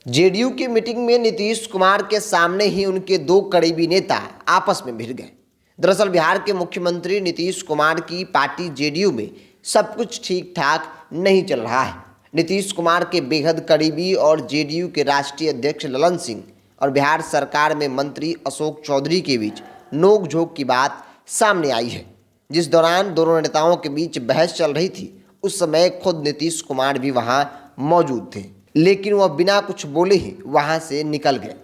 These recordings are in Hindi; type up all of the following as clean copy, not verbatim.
जेडीयू की मीटिंग में नीतीश कुमार के सामने ही उनके दो करीबी नेता आपस में भिड़ गए। दरअसल बिहार के मुख्यमंत्री नीतीश कुमार की पार्टी जेडीयू में सब कुछ ठीक ठाक नहीं चल रहा है। नीतीश कुमार के बेहद करीबी और जेडीयू के राष्ट्रीय अध्यक्ष ललन सिंह और बिहार सरकार में मंत्री अशोक चौधरी के बीच नोकझोंक की बात सामने आई है। जिस दौरान दोनों नेताओं के बीच बहस चल रही थी, उस समय खुद नीतीश कुमार भी वहां मौजूद थे, लेकिन वह बिना कुछ बोले ही वहां से निकल गए।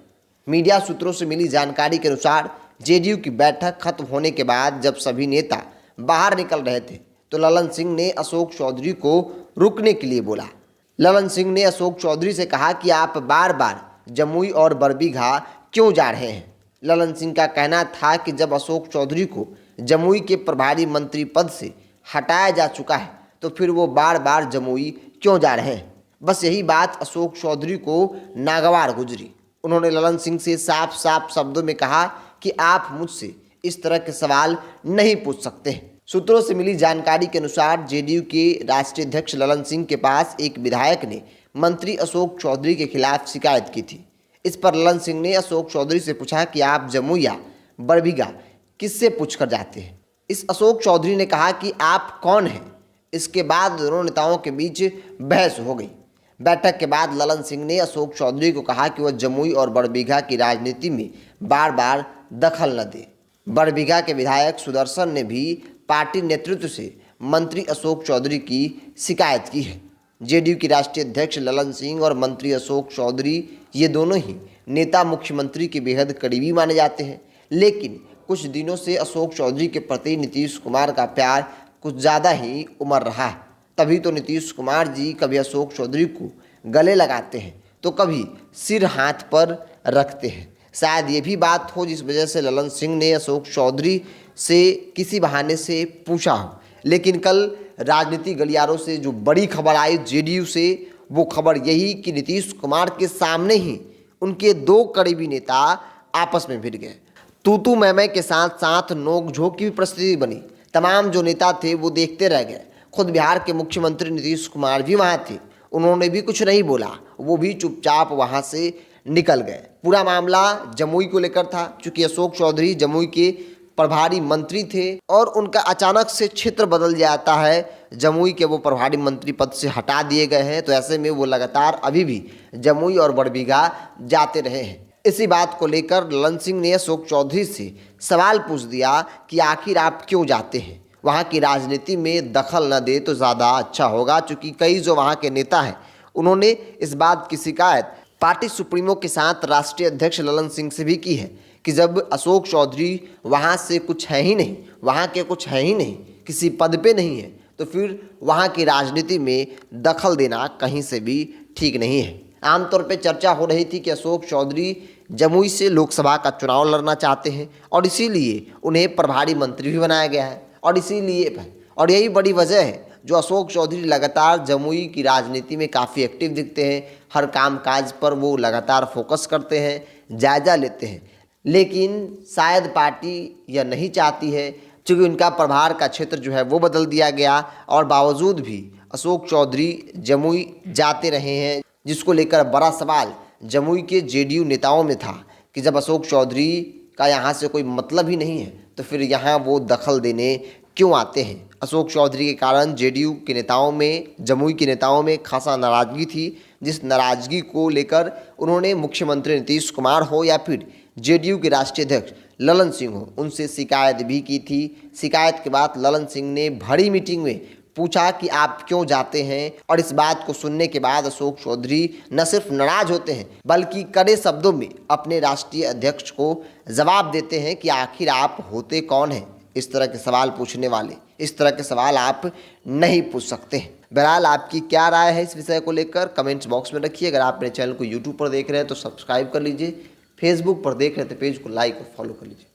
मीडिया सूत्रों से मिली जानकारी के अनुसार जेडीयू की बैठक खत्म होने के बाद जब सभी नेता बाहर निकल रहे थे तो ललन सिंह ने अशोक चौधरी को रुकने के लिए बोला। ललन सिंह ने अशोक चौधरी से कहा कि आप बार बार जमुई और बरबीघा क्यों जा रहे हैं। ललन सिंह का कहना था कि जब अशोक चौधरी को जमुई के प्रभारी मंत्री पद से हटाया जा चुका है तो फिर वो बार बार जमुई क्यों जा रहे हैं। बस यही बात अशोक चौधरी को नागवार गुजरी। उन्होंने ललन सिंह से साफ साफ शब्दों में कहा कि आप मुझसे इस तरह के सवाल नहीं पूछ सकते हैं। सूत्रों से मिली जानकारी के अनुसार जेडीयू के राष्ट्रीय अध्यक्ष ललन सिंह के पास एक विधायक ने मंत्री अशोक चौधरी के खिलाफ शिकायत की थी। इस पर ललन सिंह ने अशोक चौधरी से पूछा कि आप जमुई या बरबीघा किससे पूछकर जाते हैं। इस अशोक चौधरी ने कहा कि आप कौन हैं। इसके बाद दोनों नेताओं के बीच बहस हो गई। बैठक के बाद ललन सिंह ने अशोक चौधरी को कहा कि वह जमुई और बरबीघा की राजनीति में बार बार दखल न दे। बरबीघा के विधायक सुदर्शन ने भी पार्टी नेतृत्व से मंत्री अशोक चौधरी की शिकायत की है। जेडीयू की राष्ट्रीय अध्यक्ष ललन सिंह और मंत्री अशोक चौधरी ये दोनों ही नेता मुख्यमंत्री के बेहद करीबी माने जाते हैं, लेकिन कुछ दिनों से अशोक चौधरी के प्रति नीतीश कुमार का प्यार कुछ ज़्यादा ही उमड़ रहा है। तभी तो नीतीश कुमार जी कभी अशोक चौधरी को गले लगाते हैं तो कभी सिर हाथ पर रखते हैं। शायद ये भी बात हो जिस वजह से ललन सिंह ने अशोक चौधरी से किसी बहाने से पूछा हो। लेकिन कल राजनीतिक गलियारों से जो बड़ी खबर आई जेडीयू से, वो खबर यही कि नीतीश कुमार के सामने ही उनके दो करीबी नेता आपस में भिड़ गए। तू मैं के साथ साथ नोकझोंक की भी परिस्थिति बनी। तमाम जो नेता थे वो देखते रह गए। खुद बिहार के मुख्यमंत्री नीतीश कुमार भी वहाँ थे, उन्होंने भी कुछ नहीं बोला, वो भी चुपचाप वहाँ से निकल गए। पूरा मामला जमुई को लेकर था, क्योंकि अशोक चौधरी जमुई के प्रभारी मंत्री थे और उनका अचानक से क्षेत्र बदल जाता है। जमुई के वो प्रभारी मंत्री पद से हटा दिए गए हैं, तो ऐसे में वो लगातार अभी भी जमुई और बरबीघा जाते रहे हैं। इसी बात को लेकर ललन सिंह ने अशोक चौधरी से सवाल पूछ दिया कि आखिर आप क्यों जाते हैं। वहाँ की राजनीति में दखल न दे तो ज़्यादा अच्छा होगा, क्योंकि कई जो वहाँ के नेता हैं उन्होंने इस बात की शिकायत पार्टी सुप्रीमो के साथ राष्ट्रीय अध्यक्ष ललन सिंह से भी की है कि जब अशोक चौधरी वहाँ से कुछ है ही नहीं, वहाँ के कुछ है ही नहीं, किसी पद पे नहीं है, तो फिर वहाँ की राजनीति में दखल देना कहीं से भी ठीक नहीं है। आमतौर पे चर्चा हो रही थी कि अशोक चौधरी जमुई से लोकसभा का चुनाव लड़ना चाहते हैं और इसीलिए उन्हें प्रभारी मंत्री भी बनाया गया है और यही बड़ी वजह है जो अशोक चौधरी लगातार जमुई की राजनीति में काफ़ी एक्टिव दिखते हैं। हर काम काज पर वो लगातार फोकस करते हैं, जायजा लेते हैं, लेकिन शायद पार्टी यह नहीं चाहती है, क्योंकि उनका प्रभार का क्षेत्र जो है वो बदल दिया गया और बावजूद भी अशोक चौधरी जमुई जाते रहे हैं, जिसको लेकर बड़ा सवाल जमुई के जेडीयू नेताओं में था कि जब अशोक चौधरी का यहाँ से कोई मतलब ही नहीं है तो फिर यहाँ वो दखल देने क्यों आते हैं। अशोक चौधरी के कारण जेडीयू के नेताओं में, जमुई के नेताओं में खासा नाराज़गी थी, जिस नाराज़गी को लेकर उन्होंने मुख्यमंत्री नीतीश कुमार हो या फिर जेडीयू के राष्ट्रीय अध्यक्ष ललन सिंह हो, उनसे शिकायत भी की थी। शिकायत के बाद ललन सिंह ने बड़ी मीटिंग में पूछा कि आप क्यों जाते हैं, और इस बात को सुनने के बाद अशोक चौधरी न सिर्फ नाराज होते हैं बल्कि कड़े शब्दों में अपने राष्ट्रीय अध्यक्ष को जवाब देते हैं कि आखिर आप होते कौन हैं इस तरह के सवाल पूछने वाले। इस तरह के सवाल आप नहीं पूछ सकते हैं। बहरहाल आपकी क्या राय है इस विषय को लेकर कमेंट्स बॉक्स में रखिए। अगर आप मेरे चैनल को यूट्यूब पर देख रहे हैं तो सब्सक्राइब कर लीजिए, फेसबुक पर देख रहे हैं तो पेज को लाइक और फॉलो कर लीजिए।